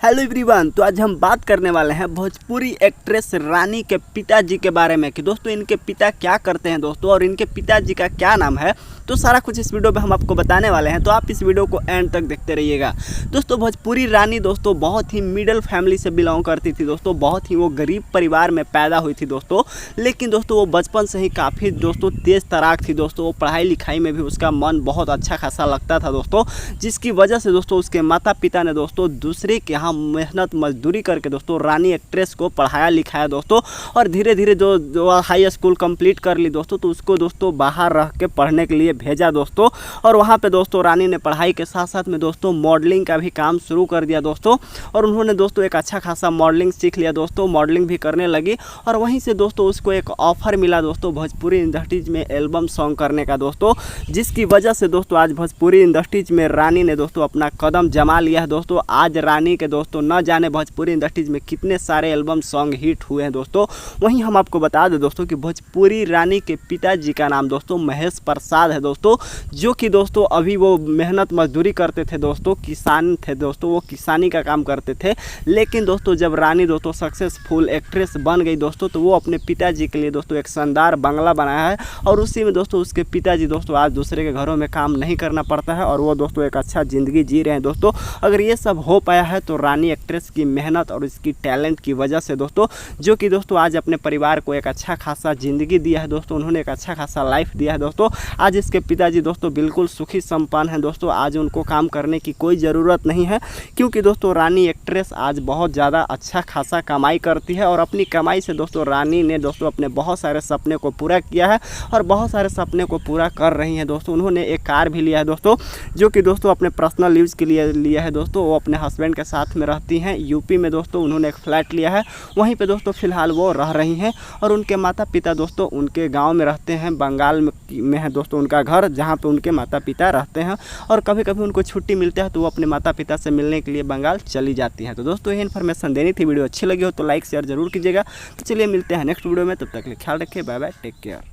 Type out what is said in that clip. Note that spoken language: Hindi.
Hello everyone. तो आज हम बात करने वाले हैं भोजपुरी एक्ट्रेस रानी के पिताजी के बारे में कि दोस्तों इनके पिता क्या करते हैं दोस्तों, और इनके पिताजी का क्या नाम है। तो सारा कुछ इस वीडियो में हम आपको बताने वाले हैं, तो आप इस वीडियो को एंड तक देखते रहिएगा। दोस्तों भोजपुरी रानी दोस्तों बहुत ही मिडिल फैमिली से बिलोंग करती थी दोस्तों, बहुत ही वो गरीब परिवार में पैदा हुई थी दोस्तों। लेकिन दोस्तों वो बचपन से ही काफ़ी दोस्तों तेज़ तराक थी दोस्तों, वो पढ़ाई लिखाई में भी उसका मन बहुत अच्छा खासा लगता था दोस्तों, जिसकी वजह से दोस्तों उसके माता पिता ने दोस्तों दूसरे के यहाँ मेहनत मजदूरी करके दोस्तों रानी एक्ट्रेस को पढ़ाया लिखाया दोस्तों। और धीरे धीरे जो हाई स्कूल कंप्लीट कर ली दोस्तों, तो उसको दोस्तों बाहर रह के पढ़ने के लिए भेजा दोस्तों। और वहाँ पे दोस्तों रानी ने पढ़ाई के साथ साथ में दोस्तों मॉडलिंग का भी काम शुरू कर दिया दोस्तों। और उन्होंने दोस्तों एक अच्छा खासा मॉडलिंग सीख लिया दोस्तों, मॉडलिंग भी करने लगी। और वहीं से दोस्तों उसको एक ऑफर मिला दोस्तों भोजपुरी इंडस्ट्रीज में एल्बम सॉन्ग करने का दोस्तों, जिसकी वजह से दोस्तों आज भोजपुरी इंडस्ट्रीज में रानी ने दोस्तों अपना कदम जमा लिया है दोस्तों। आज रानी के दोस्तों न जाने भोजपुरी इंडस्ट्रीज में कितने सारे एल्बम सॉन्ग हिट हुए हैं दोस्तों। वहीं हम आपको बता दें दोस्तों कि भोजपुरी रानी के पिताजी का नाम दोस्तों महेश प्रसाद है दोस्तों, जो कि दोस्तों अभी वो मेहनत मजदूरी करते थे दोस्तों, किसान थे दोस्तों, वो किसानी का काम करते थे। लेकिन दोस्तों जब रानी दोस्तों सक्सेसफुल एक्ट्रेस बन गई दोस्तों, तो वो अपने पिताजी के लिए दोस्तों एक शानदार बंगला बनाया है। और उसी में दोस्तों उसके पिताजी दोस्तों आज दूसरे के घरों में काम नहीं करना पड़ता है, और वो दोस्तों एक अच्छा ज़िंदगी जी रहे हैं दोस्तों। अगर ये सब हो पाया है तो रानी एक्ट्रेस की मेहनत और इसकी टैलेंट की वजह से दोस्तों, जो कि दोस्तों आज अपने परिवार को एक अच्छा खासा ज़िंदगी दिया है दोस्तों, उन्होंने एक अच्छा खासा लाइफ दिया है दोस्तों। आज इसके पिताजी दोस्तों बिल्कुल सुखी संपन्न हैं दोस्तों, आज उनको काम करने की कोई ज़रूरत नहीं है, क्योंकि दोस्तों रानी एक्ट्रेस आज बहुत ज़्यादा अच्छा खासा कमाई करती है। और अपनी कमाई से दोस्तों रानी ने दोस्तों अपने बहुत सारे सपने को पूरा किया है, और बहुत सारे सपने को पूरा कर रही हैं दोस्तों। उन्होंने एक कार भी लिया है दोस्तों, जो कि दोस्तों अपने पर्सनल यूज़ के लिए लिया है दोस्तों। वो अपने हस्बैंड के साथ में रहती हैं यूपी में दोस्तों, उन्होंने एक फ्लैट लिया है, वहीं पे दोस्तों फ़िलहाल वो रह रही हैं। और उनके माता पिता दोस्तों उनके गांव में रहते हैं, बंगाल में है दोस्तों उनका घर, जहां पे उनके माता पिता रहते हैं। और कभी कभी उनको छुट्टी मिलती है तो वो अपने माता पिता से मिलने के लिए बंगाल चली जाती हैं। तो दोस्तों ये इन्फॉर्मेशन देनी थी, वीडियो अच्छी लगी हो तो लाइक शेयर जरूर कीजिएगा। तो चलिए मिलते हैं नेक्स्ट वीडियो में, तब तक के लिए ख्याल रखिए, बाय बाय, टेक केयर।